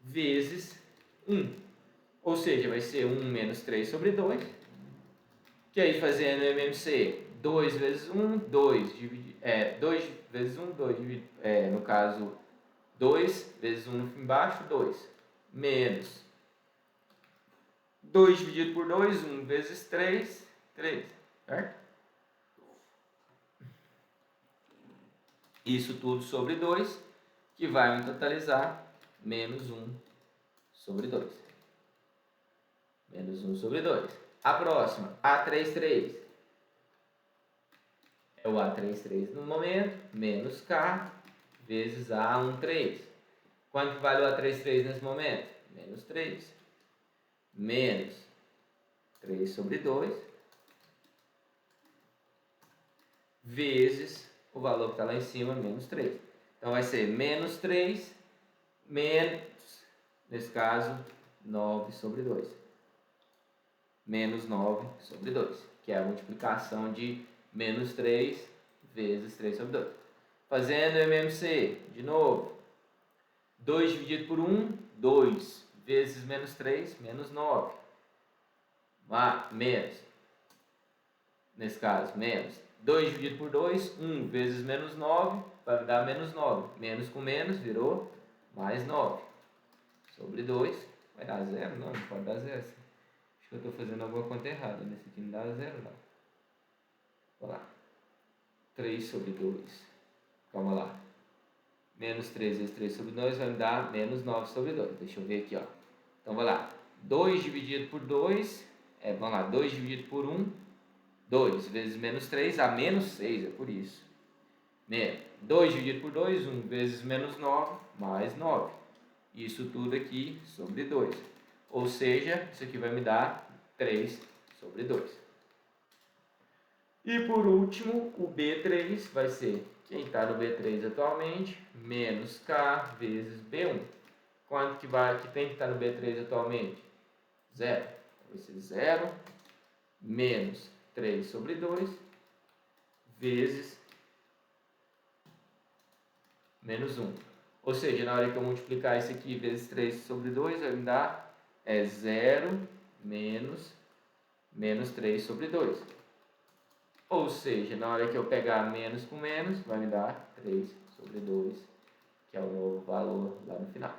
vezes 1. Ou seja, vai ser 1 menos 3 sobre 2. Que aí fazendo o MMC, 2 vezes 1, 2 vezes 1, 2 no caso, 2 vezes 1 no embaixo, 2. Menos 2 dividido por 2, 1 vezes 3, 3. Certo? Isso tudo sobre 2. que vai me totalizar menos 1 sobre 2. Menos 1 sobre 2. A próxima, A33. É o A33 no momento, menos K, vezes A13. Quanto vale o A33 nesse momento? Menos 3. Menos 3 sobre 2, vezes o valor que está lá em cima, menos 3. Então, vai ser menos 3, menos, nesse caso, 9 sobre 2. Menos 9 sobre 2, que é a multiplicação de menos 3 vezes 3 sobre 2. Fazendo MMC, de novo, 2 dividido por 1, 2, vezes menos 3, menos 9. Menos, nesse caso, menos 2 dividido por 2, 1 vezes menos 9, vai me dar menos 9. Menos com menos virou mais 9. Sobre 2, vai dar 0? Não, não pode dar 0. Acho que eu estou fazendo alguma conta errada. Nesse aqui não dá 0, não. Vamos lá. 3 sobre 2. Calma lá. Menos 3 vezes 3 sobre 2 vai me dar menos 9 sobre 2. Deixa eu ver aqui, ó. Então, vai lá. 2 dividido por 2, vamos lá, 2 dividido por 1, 2 vezes menos 3, dá menos 6, é por isso. 2 dividido por 2, 1 vezes menos 9, mais 9. Isso tudo aqui sobre 2. Ou seja, isso aqui vai me dar 3 sobre 2. E por último, o B3 vai ser quem está no B3 atualmente, menos K vezes B1. Quanto que tem que estar no B3 atualmente? 0. Vai ser 0 menos 3 sobre 2 vezes menos 1. Ou seja, na hora que eu multiplicar isso aqui vezes 3 sobre 2, vai me dar 0 menos 3 sobre 2. Ou seja, na hora que eu pegar menos com menos, vai me dar 3 sobre 2, que é o novo valor lá no final.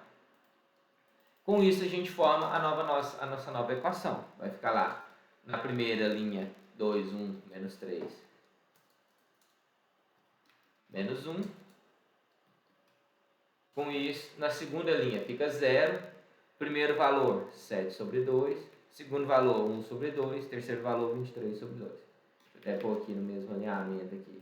Com isso, a gente forma a nossa nova equação. Vai ficar lá, na primeira linha, 2, 1, menos 3, menos 1. Com isso, na segunda linha, fica 0. Primeiro valor, 7 sobre 2. Segundo valor, 1 sobre 2. Terceiro valor, 23 sobre 2. Deixa eu até pôr aqui no mesmo alinhamento aqui.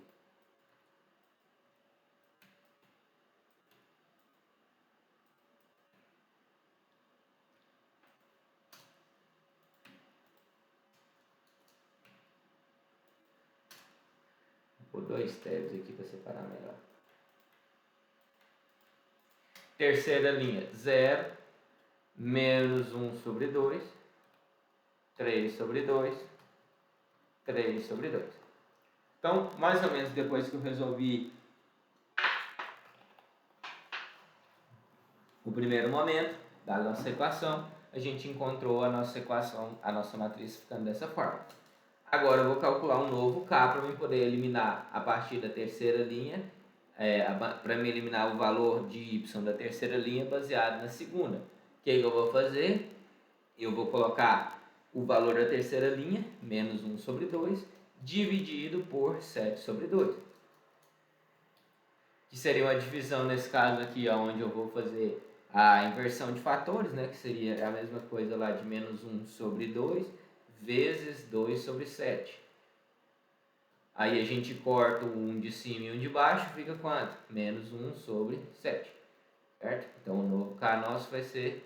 Vou pôr 2 tabs aqui para separar melhor. Terceira linha, 0, menos 1 sobre 2, 3 sobre 2, 3 sobre 2. Então, mais ou menos depois que eu resolvi o primeiro momento da nossa equação, a gente encontrou a nossa equação, a nossa matriz ficando dessa forma. Agora eu vou calcular um novo K para eu poder eliminar a partir da terceira linha, para me eliminar o valor de y da terceira linha baseado na segunda. O que eu vou fazer? Eu vou colocar o valor da terceira linha, menos 1 sobre 2, dividido por 7 sobre 2. Que seria uma divisão nesse caso aqui, onde eu vou fazer a inversão de fatores, né, que seria a mesma coisa lá de menos 1 sobre 2, vezes 2 sobre 7. Aí a gente corta o 1 de cima e o 1 de baixo, fica quanto? Menos 1 sobre 7. Certo? Então o novo K nosso vai ser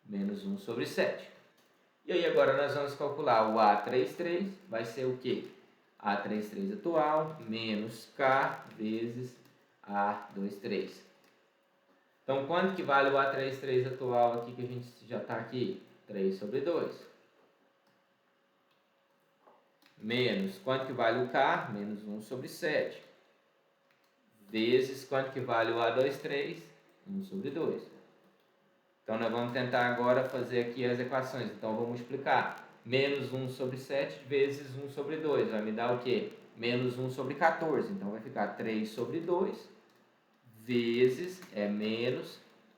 menos 1 sobre 7. E aí agora nós vamos calcular o A33, vai ser o quê? A33 atual menos K vezes A23. Então, quanto que vale o A33 atual aqui que a gente já está aqui? 3 sobre 2. Menos, quanto que vale o K? Menos 1 sobre 7. Vezes, quanto que vale o A23? 1 sobre 2. Então, nós vamos tentar agora fazer aqui as equações. Então, vou multiplicar. Menos 1 sobre 7 vezes 1 sobre 2. Vai me dar o quê? Menos 1 sobre 14. Então, vai ficar 3 sobre 2 vezes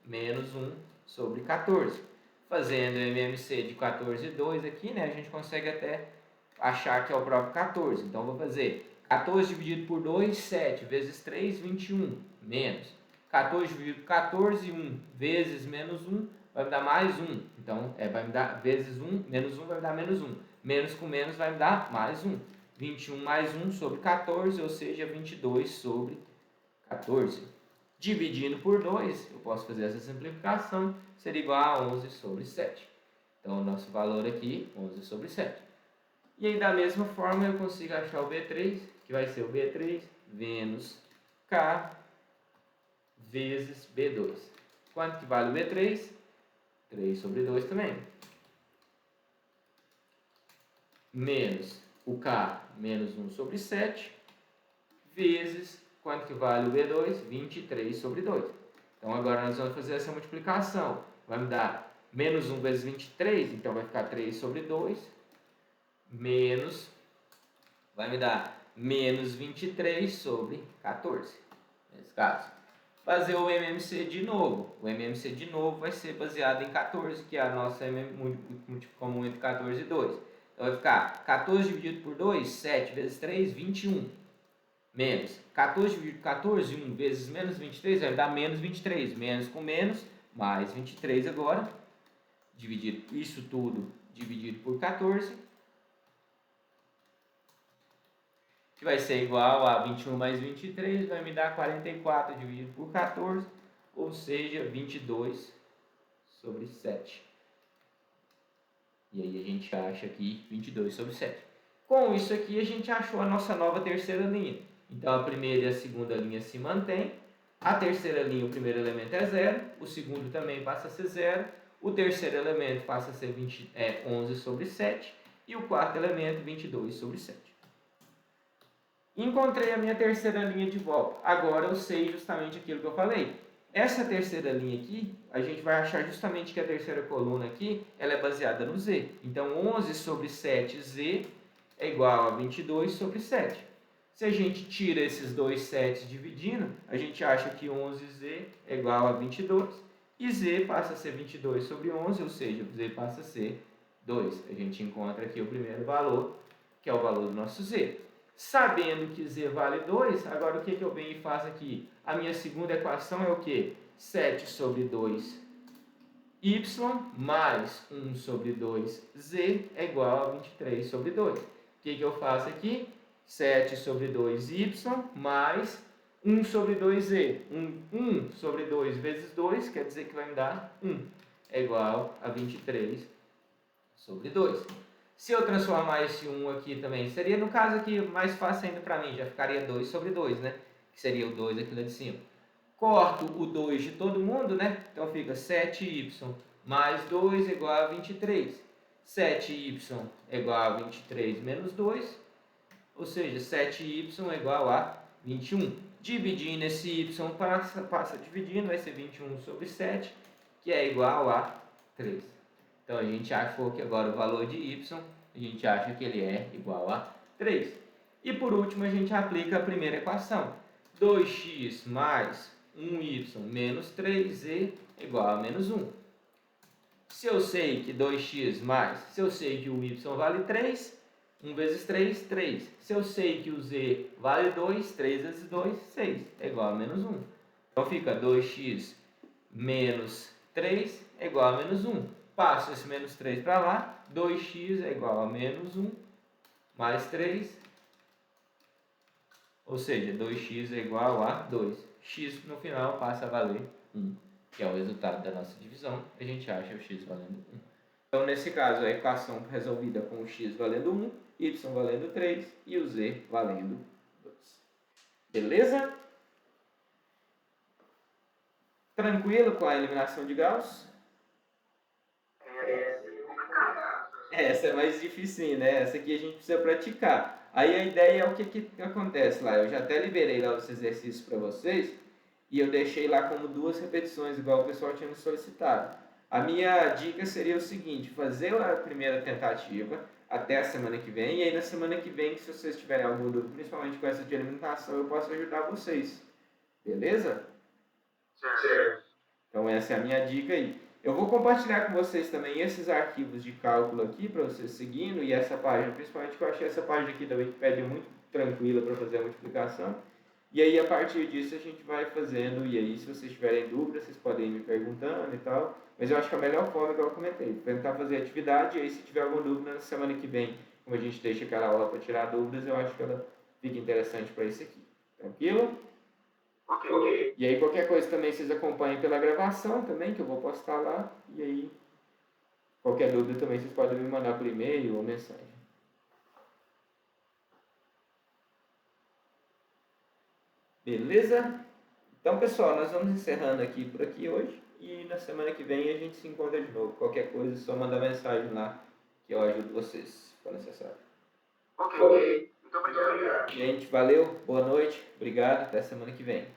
menos 1 sobre 14. Fazendo MMC de 14 e 2 aqui, né, a gente consegue até achar que é o próprio 14. Então, vou fazer 14 dividido por 2, 7, vezes 3, 21, menos. 14 dividido por 14, 1, vezes menos 1, vai me dar mais 1. Então, vai me dar vezes 1, menos 1 vai me dar menos 1. Menos com menos vai me dar mais 1. 21 mais 1 sobre 14, ou seja, 22 sobre 14. Dividindo por 2, eu posso fazer essa simplificação, seria igual a 11 sobre 7. Então, o nosso valor aqui, 11 sobre 7. E aí, da mesma forma, eu consigo achar o B3, que vai ser o B3 menos K vezes B2. Quanto que vale o B3? 3 sobre 2 também. Menos o K, menos 1 sobre 7, vezes, quanto que vale o B2? 23 sobre 2. Então, agora nós vamos fazer essa multiplicação. Vai me dar menos 1 vezes 23, então vai ficar 3 sobre 2, menos, vai me dar menos 23 sobre 14, nesse caso. Fazer o MMC de novo. O MMC de novo vai ser baseado em 14, que é a nossa múltiplo comum entre 14 e 2. Então vai ficar 14 dividido por 2, 7 vezes 3, 21. Menos 14 dividido por 14, 1 vezes menos 23, vai dar menos 23. Menos com menos, mais 23 agora. Dividir isso tudo dividido por 14. Que vai ser igual a 21 mais 23, vai me dar 44 dividido por 14, ou seja, 22 sobre 7. E aí a gente acha aqui 22 sobre 7. Com isso aqui a gente achou a nossa nova terceira linha. Então a primeira e a segunda linha se mantém. A terceira linha, o primeiro elemento é 0, o segundo também passa a ser 0, o terceiro elemento passa a ser 11 sobre 7 e o quarto elemento 22 sobre 7. Encontrei a minha terceira linha de volta. Agora eu sei justamente aquilo que eu falei. Essa terceira linha aqui, a gente vai achar justamente que a terceira coluna aqui, ela é baseada no z. Então, 11 sobre 7z é igual a 22 sobre 7. Se a gente tira esses dois 7 dividindo, a gente acha que 11z é igual a 22. E z passa a ser 22 sobre 11, ou seja, z passa a ser 2. A gente encontra aqui o primeiro valor, que é o valor do nosso z. Sabendo que z vale 2, agora o que eu venho e faço aqui? A minha segunda equação é o quê? 7 sobre 2y mais 1 sobre 2z é igual a 23 sobre 2. O que eu faço aqui? 7 sobre 2y mais 1 sobre 2z. 1 sobre 2 vezes 2 quer dizer que vai me dar 1. É igual a 23 sobre 2. Se eu transformar esse 1 aqui também, seria no caso aqui mais fácil ainda para mim, já ficaria 2 sobre 2, né? Que seria o 2 aqui lá de cima. Corto o 2 de todo mundo, né? Então fica 7y mais 2 é igual a 23. 7y é igual a 23 menos 2, ou seja, 7y é igual a 21. Dividindo esse y passa dividindo, vai ser 21 sobre 7, que é igual a 3. Então, a gente achou que agora o valor de y, a gente acha que ele é igual a 3. E por último, a gente aplica a primeira equação. 2x mais 1y menos 3z é igual a menos 1. Se eu sei que 2x mais, se eu sei que o y vale 3, 1 vezes 3, 3. Se eu sei que o z vale 2, 3 vezes 2, 6. É igual a menos 1. Então, fica 2x menos 3 é igual a menos 1. Passo esse menos 3 para lá, 2x é igual a menos 1, mais 3, ou seja, 2x é igual a 2. X no final passa a valer 1, que é o resultado da nossa divisão, a gente acha o x valendo 1. Então, nesse caso, a equação resolvida com o x valendo 1, y valendo 3 e o z valendo 2. Beleza? Tranquilo com a eliminação de Gauss? Essa é mais difícil, né? Essa aqui a gente precisa praticar. Aí a ideia é o que acontece lá. Eu já até liberei lá os exercícios para vocês e eu deixei lá como 2 repetições, igual o pessoal tinha me solicitado. A minha dica seria o seguinte: fazer a primeira tentativa até a semana que vem, e aí na semana que vem, se vocês tiverem alguma dúvida, principalmente com essa de alimentação, eu posso ajudar vocês. Beleza? Certo. Então essa é a minha dica aí. Eu vou compartilhar com vocês também esses arquivos de cálculo aqui, para vocês seguindo, e essa página, principalmente que eu achei essa página aqui da Wikipédia muito tranquila para fazer a multiplicação. E aí, a partir disso, a gente vai fazendo, e aí, se vocês tiverem dúvidas, vocês podem ir me perguntando e tal. Mas eu acho que a melhor forma, igual eu comentei, tentar fazer atividade, e aí, se tiver alguma dúvida, na semana que vem, como a gente deixa aquela aula para tirar dúvidas, eu acho que ela fica interessante para isso aqui. Tranquilo? Ok. E aí, qualquer coisa também, vocês acompanhem pela gravação também, que eu vou postar lá. E aí, qualquer dúvida também, vocês podem me mandar por e-mail ou mensagem. Beleza? Então, pessoal, nós vamos encerrando aqui por aqui hoje e na semana que vem a gente se encontra de novo. Qualquer coisa, é só mandar mensagem lá que eu ajudo vocês, se for necessário. Ok. Muito obrigado. Gente, valeu, boa noite, obrigado, até semana que vem.